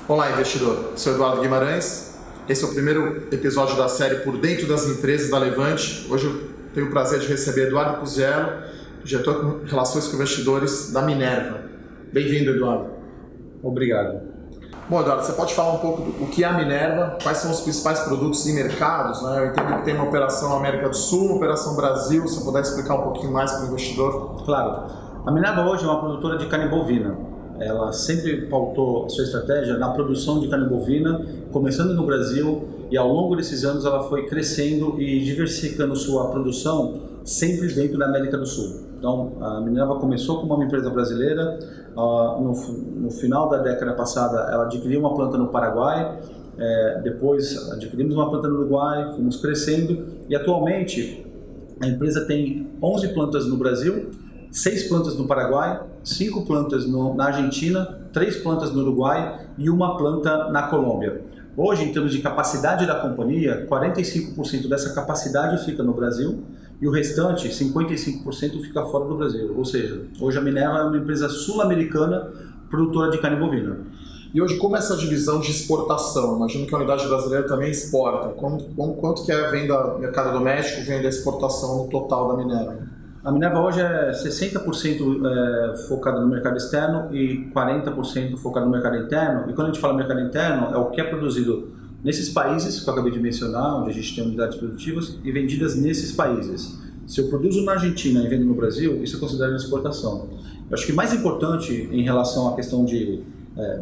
Olá, investidor. Sou Eduardo Guimarães. Esse é o primeiro episódio da série Por Dentro das Empresas da Levante. Hoje eu tenho o prazer de receber Eduardo Puziello, diretor de Relações com Investidores da Minerva. Bem-vindo, Eduardo. Obrigado. Bom, Eduardo, você pode falar um pouco do que é a Minerva, quais são os principais produtos e mercados, né? Eu entendo que tem uma operação na América do Sul, uma operação Brasil, se você puder explicar um pouquinho mais para o investidor. Claro. A Minerva hoje é uma produtora de carne bovina. Ela sempre pautou a sua estratégia na produção de carne bovina, começando no Brasil, e ao longo desses anos ela foi crescendo e diversificando sua produção sempre dentro da América do Sul. Então, a Minerva começou como uma empresa brasileira, no final da década passada ela adquiriu uma planta no Paraguai, depois adquirimos uma planta no Uruguai, fomos crescendo e atualmente a empresa tem 11 plantas no Brasil, 6 plantas no Paraguai, 5 plantas na Argentina, 3 plantas no Uruguai e uma planta na Colômbia. Hoje, em termos de capacidade da companhia, 45% dessa capacidade fica no Brasil e o restante, 55%, fica fora do Brasil. Ou seja, hoje a Minerva é uma empresa sul-americana produtora de carne bovina. E hoje, como é essa divisão de exportação? Imagino que a unidade brasileira também exporta. Quanto que é a venda mercado doméstico, venda exportação no total da Minerva? A Minerva hoje é 60% focada no mercado externo e 40% focada no mercado interno. E quando a gente fala mercado interno, é o que é produzido nesses países que eu acabei de mencionar, onde a gente tem unidades produtivas, e vendidas nesses países. Se eu produzo na Argentina e vendo no Brasil, isso é considerado exportação. Eu acho que mais importante em relação à questão de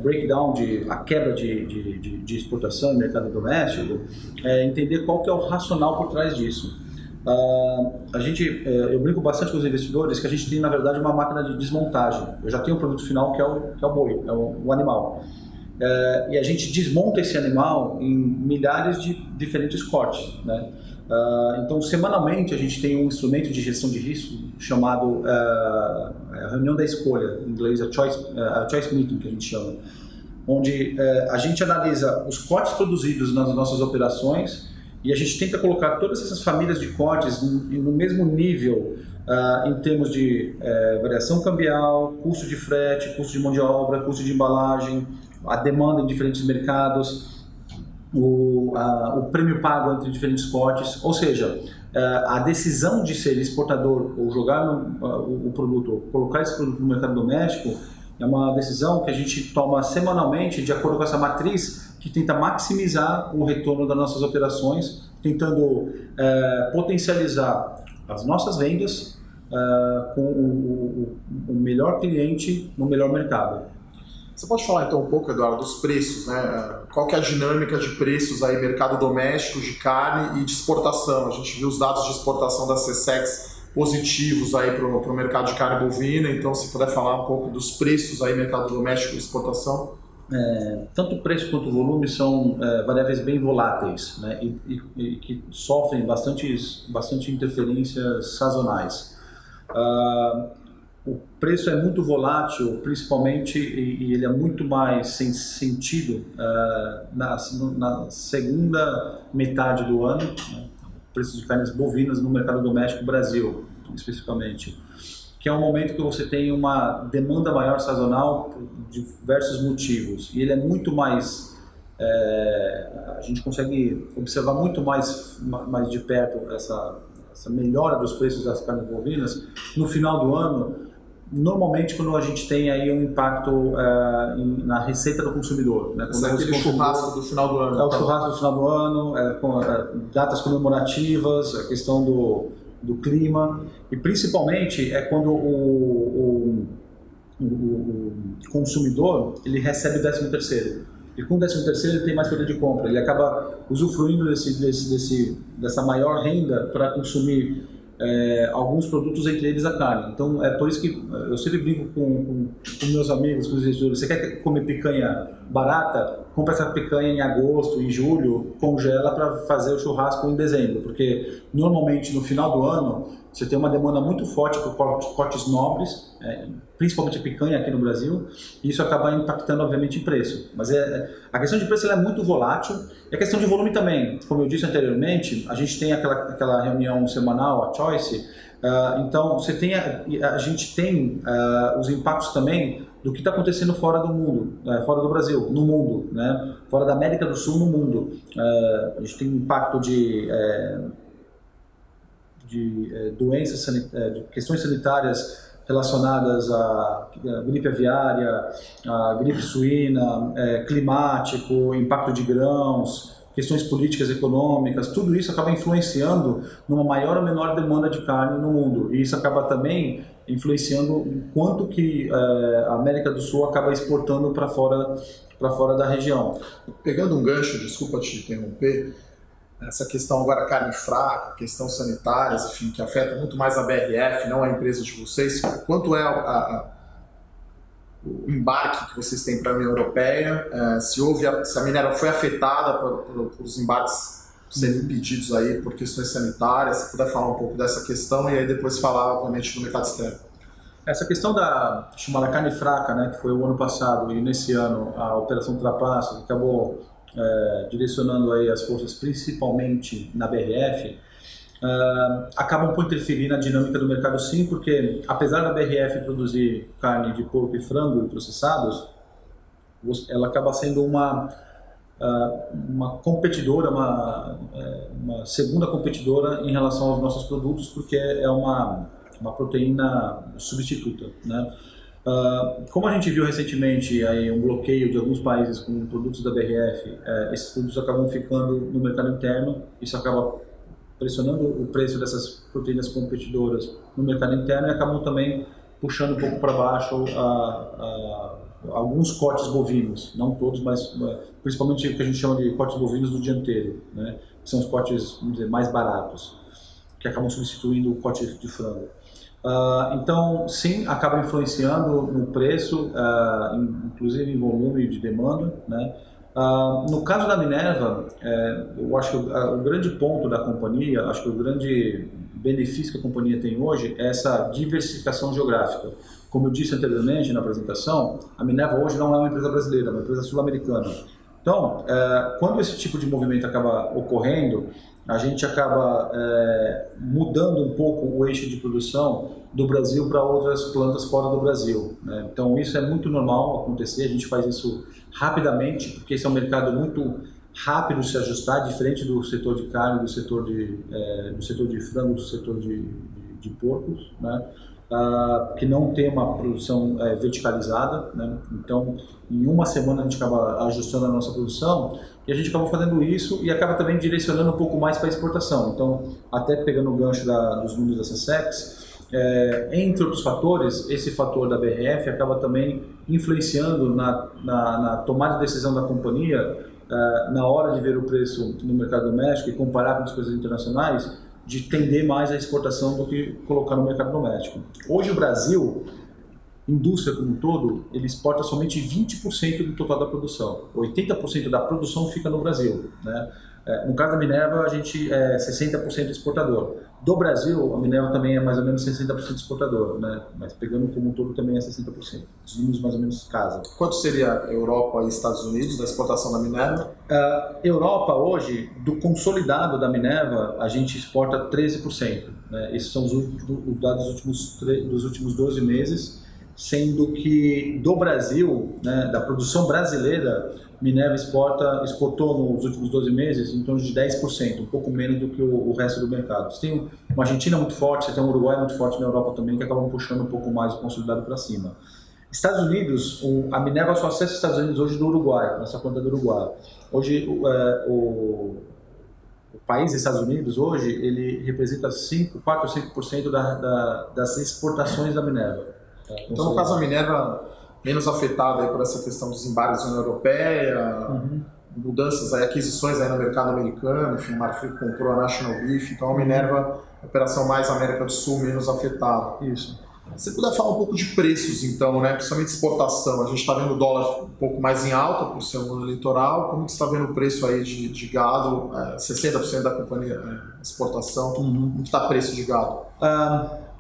breakdown, a quebra de exportação e mercado doméstico, é entender qual que é o racional por trás disso. Eu brinco bastante com os investidores que a gente tem, na verdade, uma máquina de desmontagem. Eu já tenho um produto final que é o boi, é o animal. E a gente desmonta esse animal em milhares de diferentes cortes, né? Então, semanalmente, a gente tem um instrumento de gestão de risco chamado a reunião da escolha, em inglês a choice meeting, que a gente chama, onde a gente analisa os cortes produzidos nas nossas operações e a gente tenta colocar todas essas famílias de cortes no mesmo nível em termos de variação cambial, custo de frete, custo de mão de obra, custo de embalagem, a demanda em diferentes mercados, o prêmio pago entre diferentes cortes. Ou seja, a decisão de ser exportador ou jogar o produto, ou colocar esse produto no mercado doméstico, é uma decisão que a gente toma semanalmente de acordo com essa matriz que tenta maximizar o retorno das nossas operações, tentando potencializar as nossas vendas com o melhor cliente no melhor mercado. Você pode falar então um pouco, Eduardo, dos preços, né? Qual que é a dinâmica de preços aí, mercado doméstico de carne e de exportação? A gente viu os dados de exportação da Secex positivos aí para o mercado de carne bovina, então se puder falar um pouco dos preços aí, mercado doméstico e exportação. Tanto o preço quanto o volume são variáveis bem voláteis, né, e que sofrem bastante interferências sazonais. O preço é muito volátil, principalmente, e ele é muito mais sem sentido na segunda metade do ano, né, o preço de carnes bovinas no mercado doméstico Brasil, especificamente, que é um momento que você tem uma demanda maior sazonal por diversos motivos, e ele é muito mais, a gente consegue observar muito mais de perto essa melhora dos preços das carnes bovinas no final do ano, normalmente quando a gente tem aí um impacto na receita do consumidor, né? Quando aquele churrasco do final do ano. É o churrasco do final do ano, com datas comemorativas, a questão do clima, e principalmente é quando o consumidor ele recebe o 13º. E com o 13º ele tem mais poder de compra, ele acaba usufruindo dessa maior renda para consumir alguns produtos, entre eles a carne. Então é por isso que eu sempre brinco com meus amigos, com os investidores: você quer comer picanha barata? Compra essa picanha em agosto, em julho, congela para fazer o churrasco em dezembro, porque normalmente no final do ano você tem uma demanda muito forte por cortes nobres, principalmente a picanha aqui no Brasil, e isso acaba impactando obviamente em preço. Mas a questão de preço ela é muito volátil, e a questão de volume também. Como eu disse anteriormente, a gente tem aquela reunião semanal, a Choice, Então, a gente tem os impactos também do que está acontecendo fora do mundo, fora do Brasil, no mundo, né? Fora da América do Sul, no mundo. A gente tem impacto de doenças, de questões sanitárias relacionadas à gripe aviária, à gripe suína, climático, impacto de grãos, questões políticas, econômicas, tudo isso acaba influenciando numa maior ou menor demanda de carne no mundo. E isso acaba também influenciando o quanto que a América do Sul acaba exportando para fora da região. Pegando um gancho, desculpa te interromper, essa questão agora carne fraca, questão sanitárias, enfim, que afeta muito mais a BRF, não a empresa de vocês, quanto é o embarque que vocês têm para a União Europeia, se a Minerva foi afetada por os embarques serem impedidos aí por questões sanitárias, se puder falar um pouco dessa questão e aí depois falar, obviamente, do mercado externo. Essa questão da chamada carne fraca, né, que foi o ano passado e nesse ano a Operação Trapaça, que acabou direcionando aí as forças principalmente na BRF, acabam por interferir na dinâmica do mercado, sim, porque apesar da BRF produzir carne de porco e frango processados, ela acaba sendo uma competidora, uma segunda competidora em relação aos nossos produtos, porque é uma proteína substituta, né? Como a gente viu recentemente aí um bloqueio de alguns países com produtos da BRF, esses produtos acabam ficando no mercado interno, isso acaba pressionando o preço dessas proteínas competidoras no mercado interno e acabam também puxando um pouco para baixo alguns cortes bovinos, não todos, mas principalmente o que a gente chama de cortes bovinos do dianteiro, né? Que são os cortes, vamos dizer, mais baratos, que acabam substituindo o corte de frango. Então, sim, acaba influenciando no preço, inclusive em volume de demanda, né? No caso da Minerva, eu acho que o grande ponto da companhia, acho que o grande benefício que a companhia tem hoje é essa diversificação geográfica. Como eu disse anteriormente na apresentação, a Minerva hoje não é uma empresa brasileira, é uma empresa sul-americana. Então, quando esse tipo de movimento acaba ocorrendo, a gente acaba mudando um pouco o eixo de produção do Brasil para outras plantas fora do Brasil, né? Então isso é muito normal acontecer, a gente faz isso rapidamente, porque esse é um mercado muito rápido de se ajustar, diferente do setor de carne, do setor de frango, do setor de porcos, né? Que não tem uma produção verticalizada, né? Então em uma semana a gente acaba ajustando a nossa produção e a gente acaba fazendo isso e acaba também direcionando um pouco mais para a exportação. Então, até pegando o gancho dos números da SESEX, entre outros fatores, esse fator da BRF acaba também influenciando na tomada de decisão da companhia, na hora de ver o preço no mercado doméstico e comparar com as coisas internacionais, de tender mais à exportação do que colocar no mercado doméstico. Hoje o Brasil, indústria como um todo, ele exporta somente 20% do total da produção. 80% da produção fica no Brasil, né? No caso da Minerva, a gente é 60% exportador. Do Brasil, a Minerva também é mais ou menos 60% exportador, né? Mas pegando como um todo também é 60%. Os números mais ou menos casam. Quanto seria Europa e Estados Unidos da exportação da Minerva? Europa hoje, do consolidado da Minerva, a gente exporta 13%, né? Esses são os dados dos últimos 12 meses, sendo que do Brasil, né, da produção brasileira, Minerva exportou nos últimos 12 meses em torno de 10%, um pouco menos do que o resto do mercado. Você tem uma Argentina muito forte, você tem um Uruguai muito forte na Europa também, que acabam puxando um pouco mais o consolidado para cima. Estados Unidos, a Minerva só acessa os Estados Unidos hoje do Uruguai, nossa planta do Uruguai. Hoje, o país Estados Unidos, hoje, ele representa 4 ou 5% das exportações da Minerva. Então, no caso da Minerva, menos afetada aí por essa questão dos embargos na União Europeia, mudanças, aquisições aí no mercado americano, enfim, o Marfrig comprou a National Beef, então a Minerva, operação mais América do Sul, menos afetada. Isso. Se você puder falar um pouco de preços, então, né, principalmente exportação, a gente está vendo o dólar um pouco mais em alta por ser um ano eleitoral, como você está vendo o preço aí de gado, 60% da companhia exportação, como está o preço de gado?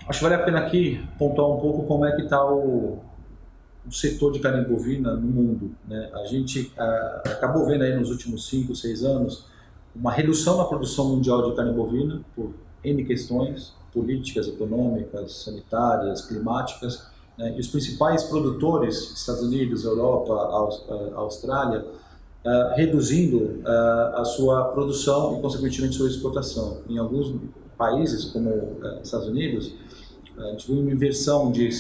Acho que vale a pena aqui pontuar um pouco como é que está o setor de carne bovina no mundo, né? A gente acabou vendo aí nos últimos 5, 6 anos uma redução na produção mundial de carne bovina por N questões, políticas econômicas, sanitárias, climáticas, né? E os principais produtores, Estados Unidos, Europa, Austrália, reduzindo a sua produção e, consequentemente, sua exportação. Em alguns países, como Estados Unidos, a gente viu uma inversão de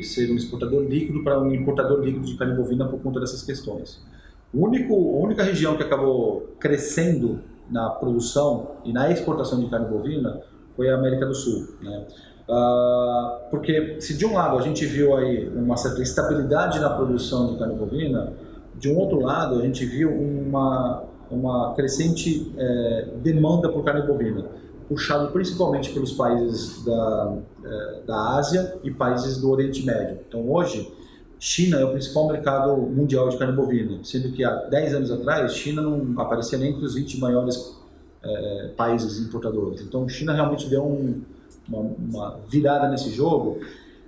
ser um exportador líquido para um importador líquido de carne bovina por conta dessas questões. A única região que acabou crescendo na produção e na exportação de carne bovina foi a América do Sul, né? Porque se de um lado a gente viu aí uma certa estabilidade na produção de carne bovina, de um outro lado a gente viu uma crescente demanda por carne bovina, puxado principalmente pelos países da Ásia e países do Oriente Médio. Então hoje, China é o principal mercado mundial de carne bovina, sendo que há 10 anos atrás, China não aparecia nem entre os 20 maiores países importadores. Então, China realmente deu uma virada nesse jogo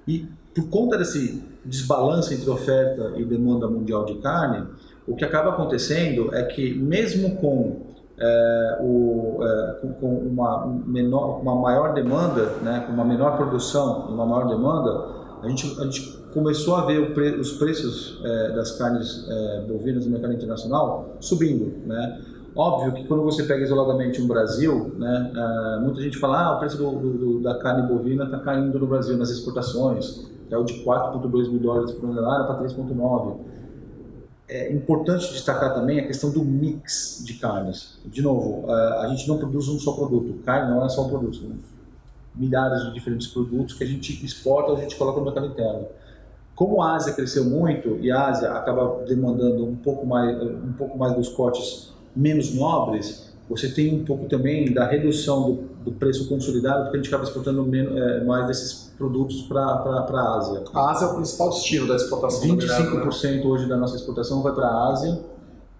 e, por conta desse desbalanço entre oferta e demanda mundial de carne, o que acaba acontecendo é que, mesmo com uma maior demanda, né, com uma menor produção e uma maior demanda, a gente começou a ver os preços das carnes bovinas no mercado internacional subindo, né? Óbvio que quando você pega isoladamente um Brasil, né, muita gente fala o preço da carne bovina está caindo no Brasil nas exportações, que é o de 4,2 mil dólares por tonelada para 3,9. É importante destacar também a questão do mix de carnes. De novo, a gente não produz um só produto, carne não é só um produto, são milhares de diferentes produtos que a gente exporta, a gente coloca no mercado interno. Como a Ásia cresceu muito e a Ásia acaba demandando um pouco mais dos cortes menos nobres, você tem um pouco também da redução do preço consolidado, porque a gente acaba exportando mais desses produtos para a Ásia. A Ásia é o principal destino da exportação. 25% hoje da nossa exportação vai para a Ásia,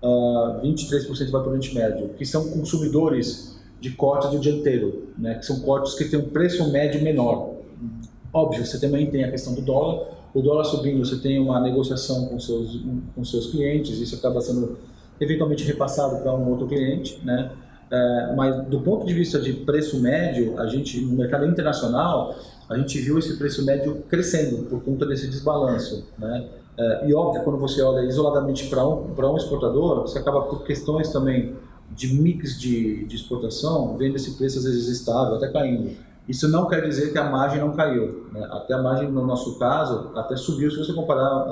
23% vai para o Oriente Médio, que são consumidores de cortes do dia inteiro, né? Que são cortes que têm um preço médio menor. Óbvio, você também tem a questão do dólar. O dólar subindo, você tem uma negociação com seus clientes, isso acaba sendo eventualmente repassado para um outro cliente, né? Mas do ponto de vista de preço médio, no mercado internacional, a gente viu esse preço médio crescendo por conta desse desbalanço, né? E óbvio, quando você olha isoladamente para um exportador, você acaba por questões também de mix de exportação, vendo esse preço às vezes estável, até caindo. Isso não quer dizer que a margem não caiu, né? Até a margem, no nosso caso, até subiu se você comparar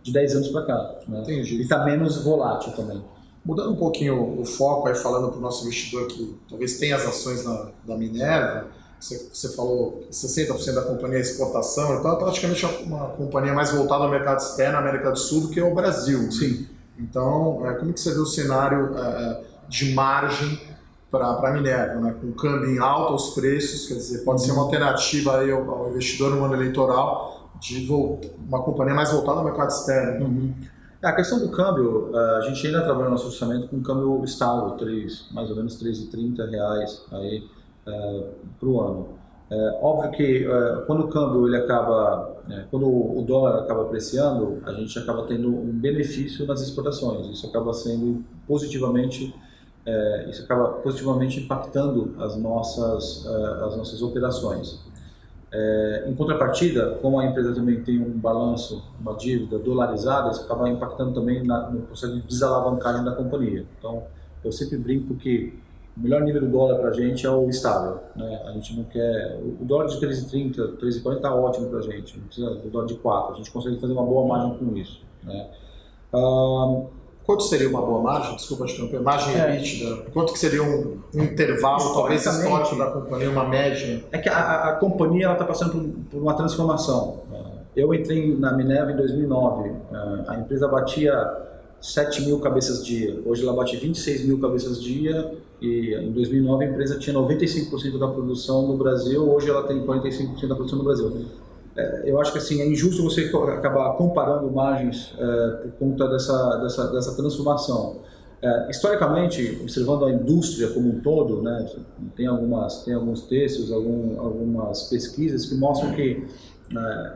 de 10 anos para cá, né? Entendi. E está menos volátil também. Mudando um pouquinho o foco, aí falando para o nosso investidor que talvez tenha as ações da Minerva, você falou que 60% da companhia é exportação, então é praticamente uma companhia mais voltada ao mercado externo, América do Sul, do que ao Brasil. Sim. Então, como que você vê o cenário de margem para a Minerva, né? Com câmbio em alta, os preços, quer dizer, pode ser uma alternativa aí ao investidor no ano eleitoral de uma companhia mais voltada ao mercado externo. Uhum. A questão do câmbio, a gente ainda trabalha no nosso orçamento com um câmbio estável, mais ou menos R$3,30 aí para o ano. Óbvio que quando o câmbio quando o dólar acaba apreciando, a gente acaba tendo um benefício nas exportações. Isso acaba positivamente impactando as nossas operações. Em contrapartida, como a empresa também tem um balanço, uma dívida dolarizada, isso acaba impactando também no processo de desalavancagem da companhia. Então, eu sempre brinco que o melhor nível do dólar para a gente é o estável, né? A gente não quer... O dólar de 3,30, 3,40 está ótimo para a gente, não precisa do dólar de 4, a gente consegue fazer uma boa margem com isso, né? Quanto seria uma boa margem? Desculpa te interromper. Margem EBITDA. Quanto que seria um intervalo, talvez histórico da companhia, uma média? É que a companhia está passando por uma transformação. Eu entrei na Minerva em 2009. A empresa batia 7 mil cabeças dia. Hoje ela bate 26 mil cabeças dia. E em 2009 a empresa tinha 95% da produção no Brasil. Hoje ela tem 45% da produção no Brasil. Eu acho que assim, é injusto você acabar comparando margens por conta dessa transformação. Historicamente, observando a indústria como um todo, né, tem alguns textos, algumas pesquisas que mostram que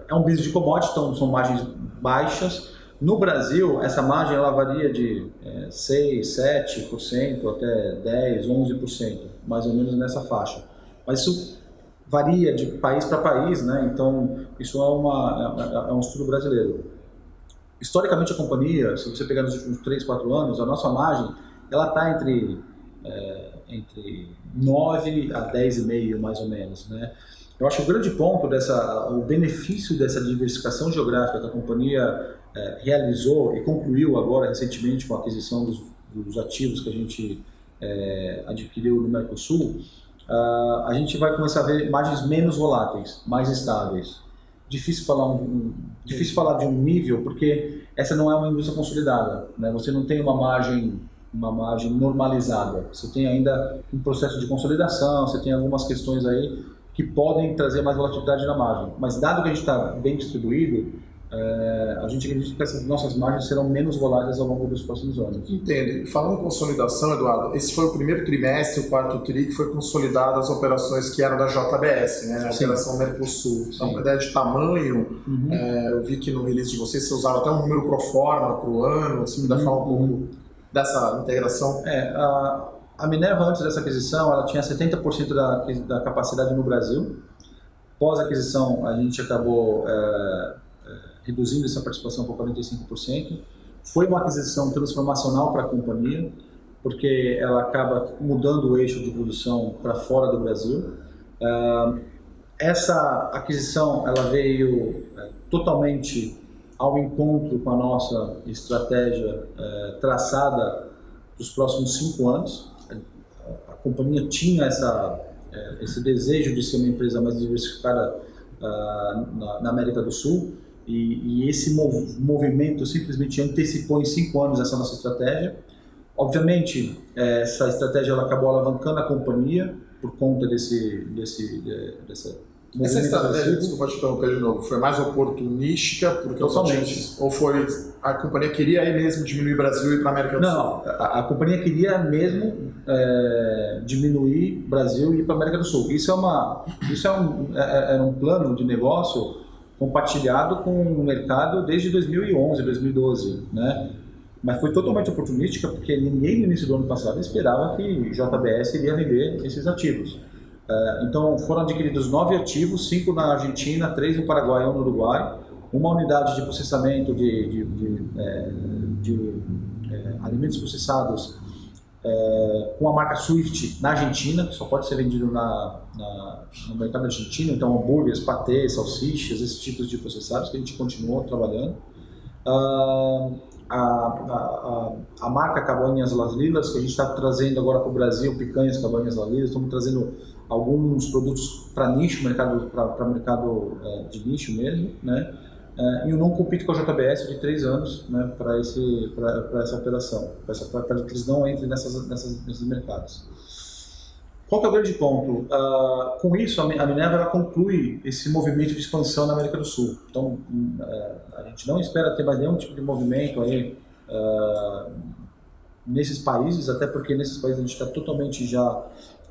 é um business de commodity, então são margens baixas. No Brasil, essa margem ela varia de 6, 7% até 10, 11%, mais ou menos nessa faixa. Mas isso varia de país para país, né? Então isso é um estudo brasileiro. Historicamente a companhia, se você pegar nos últimos 3, 4 anos, a nossa margem ela está entre 9 a 10,5 mais ou menos, né? Eu acho que o grande ponto o benefício dessa diversificação geográfica que a companhia realizou e concluiu agora recentemente com a aquisição dos ativos que a gente adquiriu no Mercosul, a gente vai começar a ver margens menos voláteis, mais estáveis. Difícil falar de um nível, porque essa não é uma indústria consolidada, né? Você não tem uma margem normalizada. Você tem ainda um processo de consolidação, você tem algumas questões aí que podem trazer mais volatilidade na margem. Mas dado que a gente está bem distribuído, a gente acredita que essas nossas margens serão menos voláteis ao longo dos próximos anos. Entendo. Falando em consolidação, Eduardo, esse foi o primeiro trimestre, o quarto TRI, que foi consolidado as operações que eram da JBS, né? A Operação Mercosul. Então, uma ideia de tamanho, eu vi que no release de vocês você usava até um número pro forma para o ano, assim, me dá falar um pouco dessa integração. A Minerva, antes dessa aquisição, ela tinha 70% da capacidade no Brasil. Pós aquisição, a gente acabou reduzindo essa participação para 45%. Foi uma aquisição transformacional para a companhia, porque ela acaba mudando o eixo de produção para fora do Brasil. Essa aquisição ela veio totalmente ao encontro com a nossa estratégia traçada para os próximos 5 anos. A companhia tinha esse desejo de ser uma empresa mais diversificada na América do Sul, e esse movimento simplesmente antecipou em 5 anos essa nossa estratégia. Obviamente, essa estratégia ela acabou alavancando a companhia por conta dessa Essa estratégia, desculpa te interromper de novo, foi mais oportunística porque ou foi a companhia queria aí mesmo diminuir o Brasil e ir para a América do Sul? Não, a companhia queria mesmo diminuir o Brasil e ir para a América do Sul. Isso é um plano de negócio compartilhado com o mercado desde 2011, 2012, né? Mas foi totalmente oportunística porque ninguém no início do ano passado esperava que JBS iria vender esses ativos. Então foram adquiridos 9 ativos, 5 na Argentina, 3 no Paraguai e 1 no Uruguai, uma unidade de processamento de alimentos processados com a marca Swift na Argentina, que só pode ser vendido no mercado argentino, então hambúrgueres, patês, salsichas, esses tipos de processados que a gente continuou trabalhando. A marca Cabañas Las Lilas, que a gente está trazendo agora para o Brasil, picanhas Cabañas Las Lilas, estamos trazendo alguns produtos para nicho, para mercado de nicho mesmo, né? E o não compete com a JBS de 3 anos, né, para essa operação, para que eles não entrem nesses mercados. Qual que é o grande ponto? Com isso, a Minerva ela conclui esse movimento de expansão na América do Sul. Então, a gente não espera ter mais nenhum tipo de movimento aí nesses países, até porque nesses países a gente está totalmente já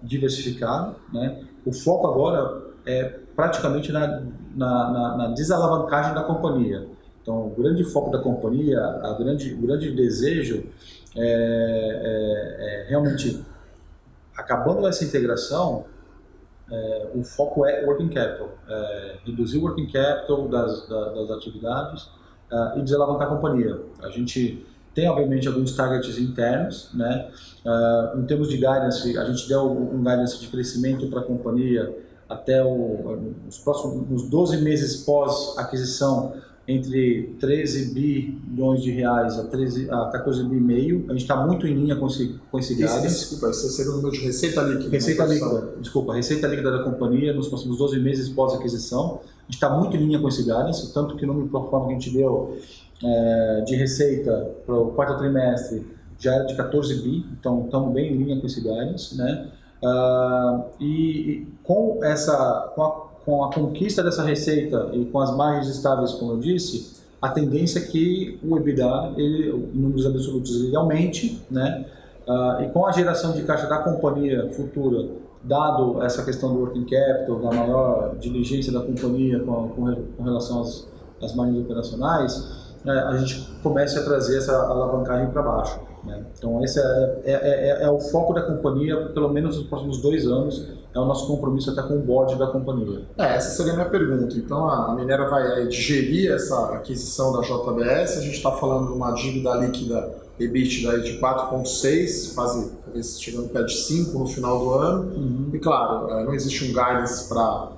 diversificado, né? O foco agora é praticamente na desalavancagem da companhia. Então, o grande foco da companhia, o grande desejo é realmente, acabando essa integração, o foco é working capital, reduzir o working capital das atividades e desalavancar a companhia. A gente tem, obviamente, alguns targets internos, né? Em termos de guidance, a gente deu um guidance de crescimento para a companhia até os próximos 12 meses pós-aquisição, entre 13 bilhões de reais a 14 bi e meio. A gente está muito em linha com esse guidance. Desculpa, esse seria o número de receita líquida. Receita líquida da companhia nos próximos 12 meses pós-aquisição. A gente está muito em linha com esse guidance, tanto que o número pro forma que a gente deu de receita para o quarto trimestre já era de 14 bi, então estamos bem em linha com esse guidance, né? E com a conquista dessa receita e com as margens estáveis, como eu disse, a tendência é que o EBITDA, em números absolutos, ele aumente, né? E com a geração de caixa da companhia futura, dado essa questão do working capital, da maior diligência da companhia com relação às margens operacionais, a gente começa a trazer essa alavancagem para baixo, né? Então esse é o foco da companhia, pelo menos nos próximos 2 anos, é o nosso compromisso até com o board da companhia. Essa seria a minha pergunta. Então a Minerva vai digerir essa aquisição da JBS, a gente está falando de uma dívida líquida EBITDA de 4,6, quase talvez chegando perto de 5 no final do ano. E claro, não existe um guidance para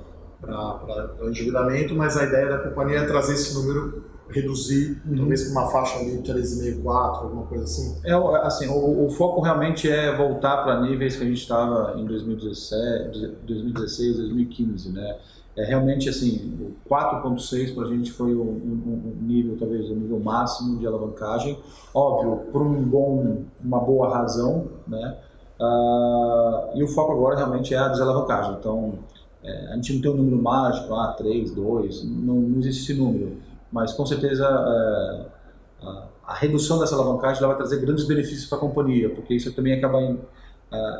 endividamento, mas a ideia da companhia é trazer esse número, reduzir, talvez para uma faixa ali 3,5, 4, alguma coisa assim. Assim, o foco realmente é voltar para níveis que a gente estava em 2017, 2016, 2015, né? Realmente, assim, o 4,6 para a gente foi um nível, talvez, o nível máximo de alavancagem. Óbvio, por uma boa razão, né? E o foco agora realmente é a desalavancagem. Então, a gente não tem um número mágico, 3, 2, não existe esse número. Mas, com certeza, a redução dessa alavancagem ela vai trazer grandes benefícios para a companhia, porque isso também acaba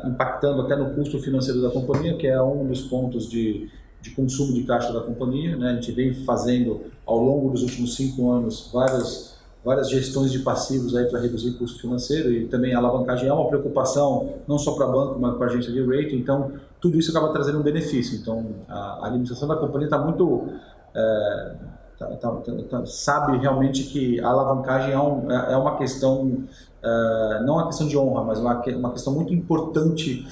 impactando até no custo financeiro da companhia, que é um dos pontos de consumo de caixa da companhia, né? A gente vem fazendo ao longo dos últimos 5 anos várias gestões de passivos aí para reduzir o custo financeiro, e também a alavancagem é uma preocupação não só para banco, mas para a agência de rating. Então tudo isso acaba trazendo um benefício. Então a administração da companhia está muito sabe realmente que a alavancagem é uma questão, não uma questão de honra, mas uma questão muito importante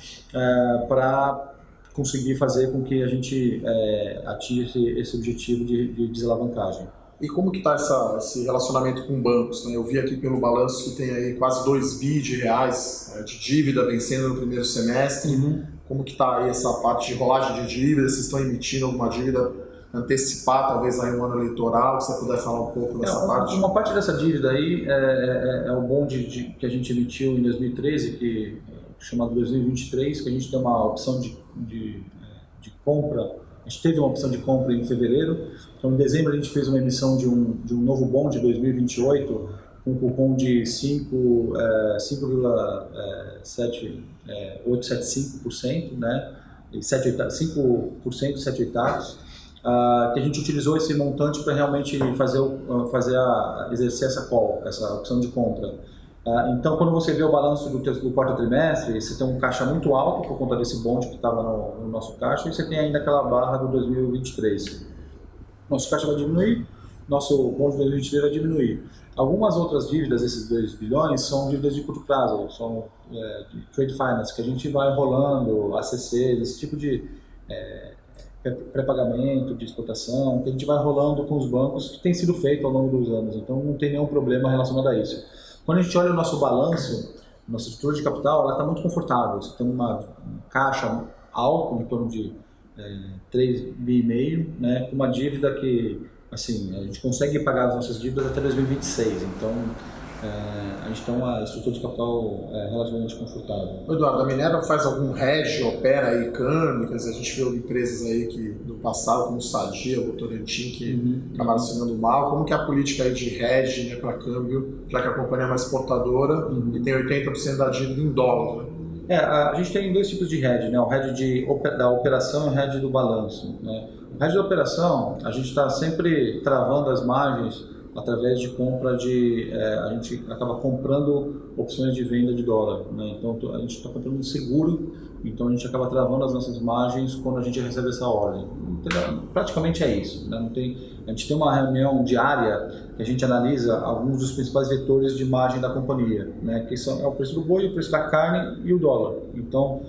para conseguir fazer com que a gente atinja esse objetivo de desalavancagem. E como que está esse relacionamento com bancos, né? Eu vi aqui pelo balanço que tem aí quase 2 bi de reais de dívida vencendo no primeiro semestre. Como que está aí essa parte de rolagem de dívida? Vocês estão emitindo alguma dívida antecipar, talvez aí um ano eleitoral? Se você puder falar um pouco dessa parte. Uma parte dessa dívida aí é o bonde que a gente emitiu em 2013, chamado 2023, que a gente tem uma opção de compra. A gente teve uma opção de compra em fevereiro. Então, em dezembro, a gente fez uma emissão de um novo bonde 2028 com um cupom de 5,875%, né? E 5% 7 oitavos, que a gente utilizou esse montante para realmente exercer essa call, essa opção de compra. Então, quando você vê o balanço do quarto trimestre, você tem um caixa muito alto por conta desse bonde que estava no nosso caixa, e você tem ainda aquela barra do 2023. Nosso caixa vai diminuir, nosso bonde de 2023 vai diminuir. Algumas outras dívidas, esses 2 bilhões, são dívidas de curto prazo, são de trade finance, que a gente vai rolando, ACCs, esse tipo de pré-pagamento, de exportação, que a gente vai rolando com os bancos, que tem sido feito ao longo dos anos. Então, não tem nenhum problema relacionado a isso. Quando a gente olha o nosso balanço, nossa estrutura de capital, ela está muito confortável. Você tem um caixa alto, em torno de 3,5 bi, né, com uma dívida que, assim, a gente consegue pagar as nossas dívidas até 2026. Então, a gente tem uma estrutura de capital relativamente confortável. Eduardo, a Minerva faz algum hedge, opera aí câmbio? Quer dizer, a gente viu empresas aí que no passado, como o Sadia, o Votorantim, que acabaram se dando mal. Como que é a política aí de hedge, né, para câmbio, já que a companhia é uma exportadora e tem 80% da dívida em dólar, né? A gente tem 2 tipos de hedge, né? O hedge da operação e o hedge do balanço, né? O hedge da operação, a gente está sempre travando as margens através de compra a gente acaba comprando opções de venda de dólar, né? Então a gente está comprando um seguro, então a gente acaba travando as nossas margens quando a gente recebe essa ordem. Então, praticamente é isso, né? A gente tem uma reunião diária que a gente analisa alguns dos principais vetores de margem da companhia, né? Que são o preço do boi, o preço da carne e o dólar. Então,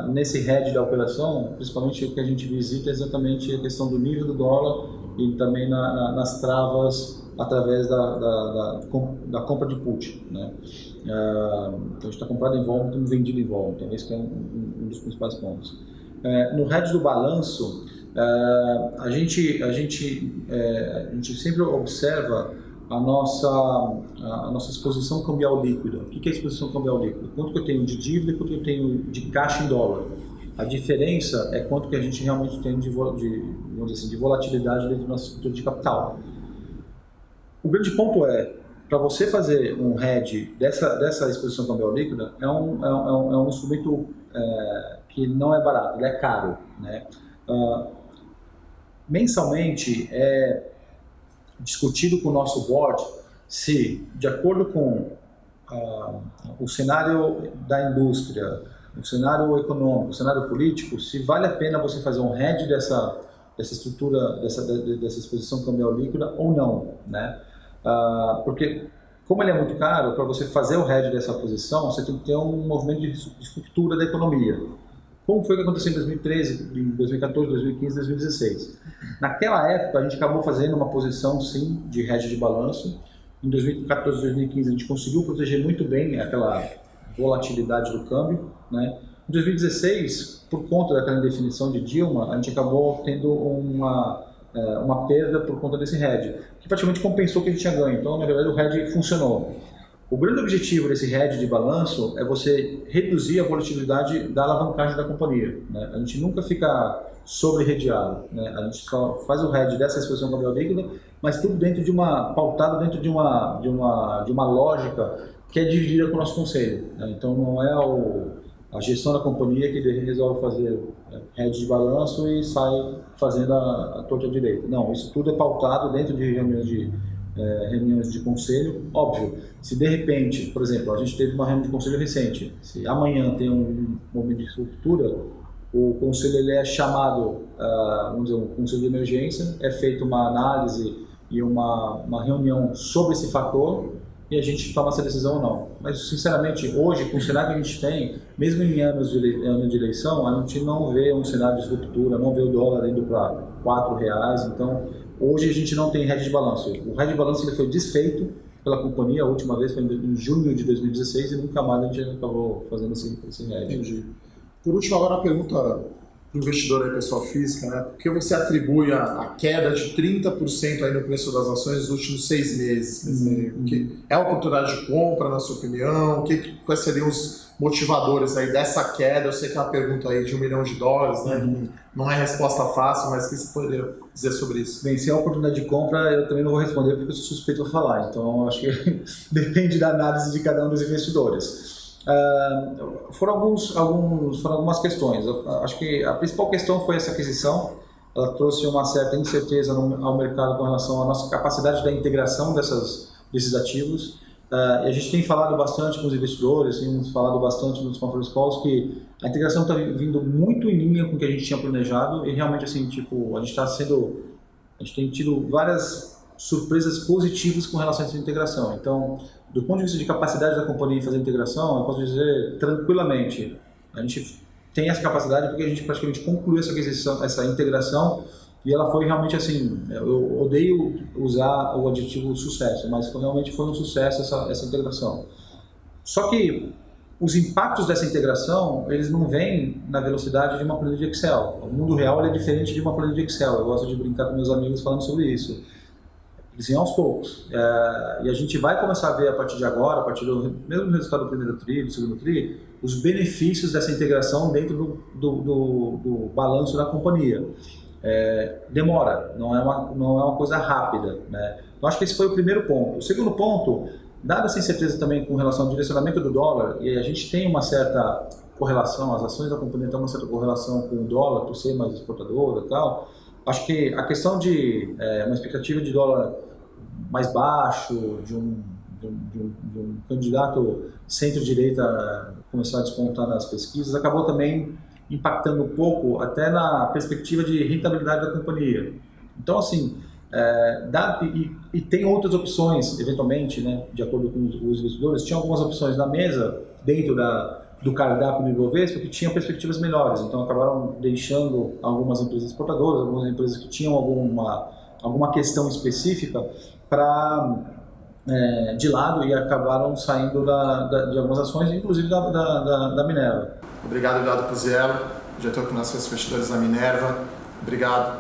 nesse hedge da operação, principalmente o que a gente visita é exatamente a questão do nível do dólar e também nas travas através da compra de put, né? Então a gente está comprado em vol, estamos vendido em vol. Então esse é um dos principais pontos. No hedge do balanço, a gente sempre observa a nossa exposição cambial líquida. O que é exposição cambial líquida? Quanto que eu tenho de dívida e quanto que eu tenho de caixa em dólar. A diferença é quanto que a gente realmente tem de volatilidade dentro da nossa estrutura de capital. O grande ponto para você fazer um hedge dessa exposição cambial líquida, é um instrumento que não é barato, ele é caro, né? Mensalmente é discutido com o nosso board se, de acordo com o cenário da indústria, o cenário econômico, o cenário político, se vale a pena você fazer um hedge dessa estrutura, dessa exposição cambial líquida ou não, né? Porque como ele é muito caro, para você fazer o hedge dessa posição, você tem que ter um movimento de ruptura da economia. Como foi que aconteceu em 2013, em 2014, 2015, 2016? Naquela época, a gente acabou fazendo uma posição, sim, de hedge de balanço. Em 2014, 2015, a gente conseguiu proteger muito bem aquela volatilidade do câmbio, né? Em 2016, por conta daquela indefinição de Dilma, a gente acabou tendo uma perda por conta desse hedge, que praticamente compensou o que a gente tinha ganho. Então, na verdade, o hedge funcionou. O grande objetivo desse hedge de balanço é você reduzir a volatilidade da alavancagem da companhia, né? A gente nunca fica sobre-hedgeado, né? A gente só faz o hedge dessa exposição cambial líquida, mas tudo pautado dentro de uma lógica que é dividida com o nosso conselho, né? Então não é a gestão da companhia que resolve fazer hedge de balanço e sai fazendo a torta direita. Não, isso tudo é pautado dentro de reuniões de conselho. Óbvio, se de repente, por exemplo, a gente teve uma reunião de conselho recente, se amanhã tem um momento de ruptura, o conselho ele é chamado, vamos dizer, um conselho de emergência, é feita uma análise e uma reunião sobre esse fator e a gente toma essa decisão ou não. Mas, sinceramente, hoje, com o cenário que a gente tem, mesmo em ano de eleição, a gente não vê um cenário de ruptura, não vê o dólar indo para R$4, então hoje a gente não tem hedge de balanço. O hedge de balanço ele foi desfeito pela companhia, a última vez foi em junho de 2016 e nunca mais a gente acabou fazendo esse hedge. Entendi. Por último, agora a pergunta para o investidor aí, pessoa física, né? Por que você atribui a queda de 30% aí no preço das ações nos últimos 6 meses? Quer dizer, é oportunidade de compra, na sua opinião? Quais seriam os motivadores aí dessa queda? Eu sei que é uma pergunta aí de $1 milhão, né? Não é resposta fácil, mas o que você poderia dizer sobre isso? Bem, se é oportunidade de compra, eu também não vou responder porque eu sou suspeito a falar. Então, acho que depende da análise de cada um dos investidores. Foram algumas questões. Acho que a principal questão foi essa aquisição. Ela trouxe uma certa incerteza ao mercado com relação à nossa capacidade da integração desses ativos. E a gente tem falado bastante com os investidores, temos falado bastante nos conference calls que a integração está vindo muito em linha com o que a gente tinha planejado e realmente assim, tipo, a gente tem tido várias surpresas positivas com relação a essa integração. Então, do ponto de vista de capacidade da companhia em fazer integração, eu posso dizer tranquilamente, a gente tem essa capacidade porque a gente praticamente concluiu essa integração e ela foi realmente assim, eu odeio usar o adjetivo sucesso, mas realmente foi um sucesso essa integração. Só que os impactos dessa integração, eles não vêm na velocidade de uma planilha de Excel. O mundo real ele é diferente de uma planilha de Excel, eu gosto de brincar com meus amigos falando sobre isso. Eles vêm aos poucos. E a gente vai começar a ver a partir de agora, a partir mesmo do resultado do primeiro TRI, do segundo TRI, os benefícios dessa integração dentro do balanço da companhia. Demora, não é uma coisa rápida, né? Então acho que esse foi o primeiro ponto. O segundo ponto, dada essa incerteza também com relação ao direcionamento do dólar, e a gente tem uma certa correlação, as ações da companhia têm uma certa correlação com o dólar, por ser mais exportadora e tal, acho que a questão de uma expectativa de dólar mais baixo, de um candidato centro-direita começar a despontar nas pesquisas, acabou também impactando um pouco até na perspectiva de rentabilidade da companhia. Então, assim, e tem outras opções, eventualmente, né, de acordo com os investidores, tinha algumas opções na mesa, dentro do cardápio do Ibovespa, que tinham perspectivas melhores, então acabaram deixando algumas empresas exportadoras, algumas empresas que tinham alguma questão específica de lado e acabaram saindo de algumas ações, inclusive da Minerva. Obrigado, Eduardo Puziello, diretor financeiro dos investidores da Minerva. Obrigado.